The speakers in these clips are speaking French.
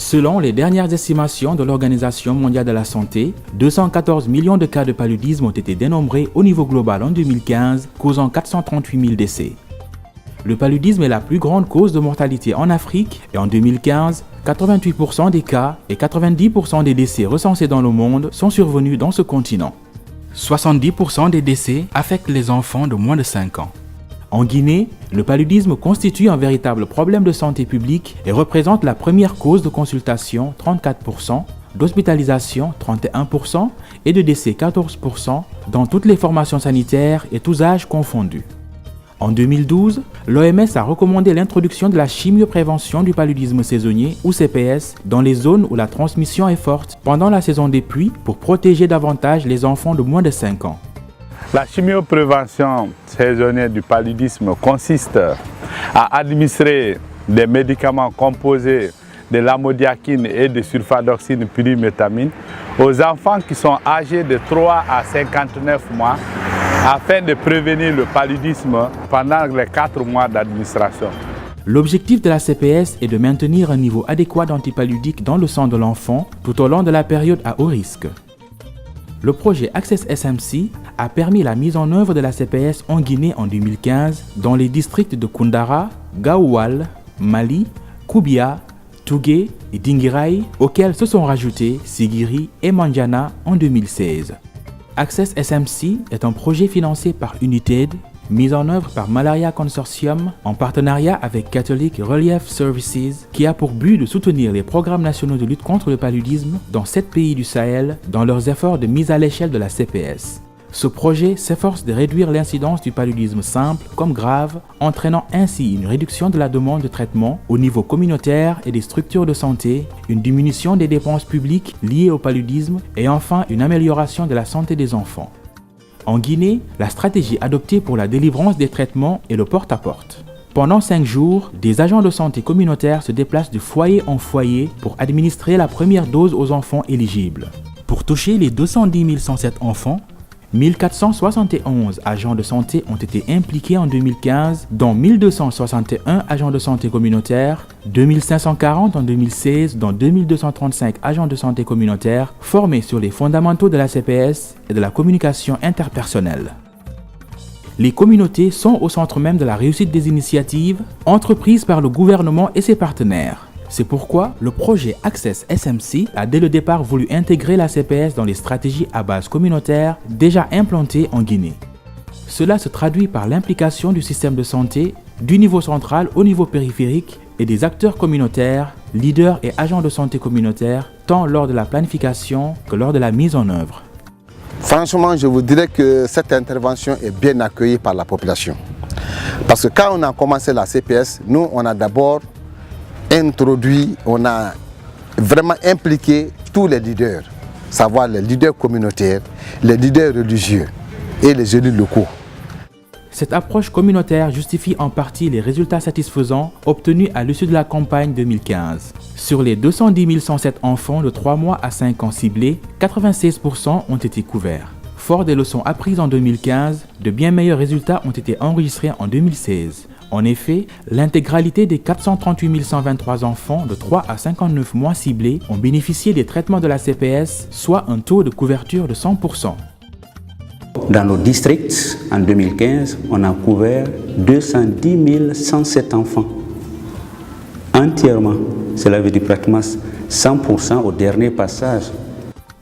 Selon les dernières estimations de l'Organisation mondiale de la santé, 214 millions de cas de paludisme ont été dénombrés au niveau global en 2015, causant 438 000 décès. Le paludisme est la plus grande cause de mortalité en Afrique et en 2015, 88% des cas et 90% des décès recensés dans le monde sont survenus dans ce continent. 70% des décès affectent les enfants de moins de 5 ans. En Guinée, le paludisme constitue un véritable problème de santé publique et représente la première cause de consultation 34%, d'hospitalisation 31% et de décès 14% dans toutes les formations sanitaires et tous âges confondus. En 2012, l'OMS a recommandé l'introduction de la chimioprévention du paludisme saisonnier ou CPS dans les zones où la transmission est forte pendant la saison des pluies pour protéger davantage les enfants de moins de 5 ans. La chimioprévention saisonnière du paludisme consiste à administrer des médicaments composés de l'amodiaquine et de sulfadoxine pyrimétamine aux enfants qui sont âgés de 3 à 59 mois afin de prévenir le paludisme pendant les 4 mois d'administration. L'objectif de la CPS est de maintenir un niveau adéquat d'antipaludique dans le sang de l'enfant tout au long de la période à haut risque. Le projet Access SMC a permis la mise en œuvre de la CPS en Guinée en 2015 dans les districts de Koundara, Gaoual, Mali, Koubia, Tougué et Dinguiraye, auxquels se sont rajoutés Sigiri et Mandiana en 2016. Access SMC est un projet financé par United, mis en œuvre par Malaria Consortium en partenariat avec Catholic Relief Services, qui a pour but de soutenir les programmes nationaux de lutte contre le paludisme dans 7 pays du Sahel dans leurs efforts de mise à l'échelle de la CPS. Ce projet s'efforce de réduire l'incidence du paludisme simple comme grave, entraînant ainsi une réduction de la demande de traitement au niveau communautaire et des structures de santé, une diminution des dépenses publiques liées au paludisme et enfin une amélioration de la santé des enfants. En Guinée, la stratégie adoptée pour la délivrance des traitements est le porte-à-porte. Pendant 5 jours, des agents de santé communautaires se déplacent de foyer en foyer pour administrer la première dose aux enfants éligibles. Pour toucher les 210 107 enfants, 1471 agents de santé ont été impliqués en 2015, dont 1261 agents de santé communautaires, 2540 en 2016, dont 2235 agents de santé communautaires formés sur les fondamentaux de la CPS et de la communication interpersonnelle. Les communautés sont au centre même de la réussite des initiatives entreprises par le gouvernement et ses partenaires. C'est pourquoi le projet Access SMC a dès le départ voulu intégrer la CPS dans les stratégies à base communautaire déjà implantées en Guinée. Cela se traduit par l'implication du système de santé, du niveau central au niveau périphérique et des acteurs communautaires, leaders et agents de santé communautaires, tant lors de la planification que lors de la mise en œuvre. Franchement, je vous dirais que cette intervention est bien accueillie par la population. Parce que quand on a commencé la CPS, nous on a d'abord introduit, on a vraiment impliqué tous les leaders, savoir les leaders communautaires, les leaders religieux et les élus locaux. Cette approche communautaire justifie en partie les résultats satisfaisants obtenus à l'issue de la campagne 2015. Sur les 210 107 enfants de 3 mois à 5 ans ciblés, 96% ont été couverts. Fort des leçons apprises en 2015, de bien meilleurs résultats ont été enregistrés en 2016. En effet, l'intégralité des 438 123 enfants de 3 à 59 mois ciblés ont bénéficié des traitements de la CPS, soit un taux de couverture de 100%. Dans nos districts, en 2015, on a couvert 210 107 enfants. Entièrement. Cela veut dire pratiquement 100% au dernier passage.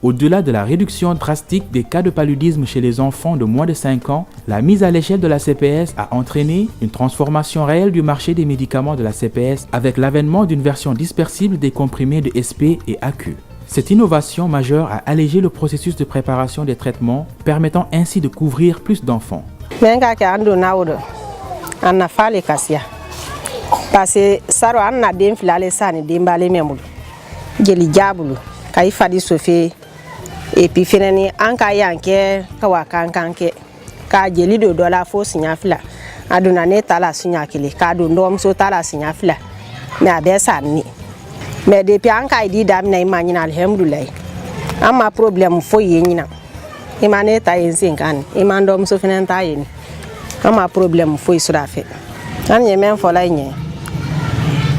Au-delà de la réduction drastique des cas de paludisme chez les enfants de moins de 5 ans, la mise à l'échelle de la CPS a entraîné une transformation réelle du marché des médicaments de la CPS avec l'avènement d'une version dispersible des comprimés de SP et AQ. Cette innovation majeure a allégé le processus de préparation des traitements, permettant ainsi de couvrir plus d'enfants. Et puis finalement anka yanke kawa kankanke ka jeli do dola fo sinya fila aduna ne tala sinya kile ka do ndom so tala sinya fila me abesa ni me depuis anka idi dam na imanyina alhamdulillah amma problem fo yenyina imane ta yensin kan imandom so finan ta yen amma problem fo isura fe an yemen fo la nye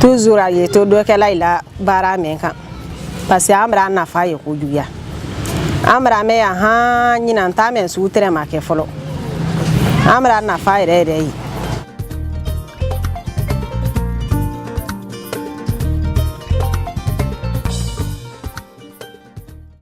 toujours a ye to do kala ila bara men kan parce que amra na fa ye ko juya amra me ya ha nyina nta men su tere ma ke folo amra na fa ire yi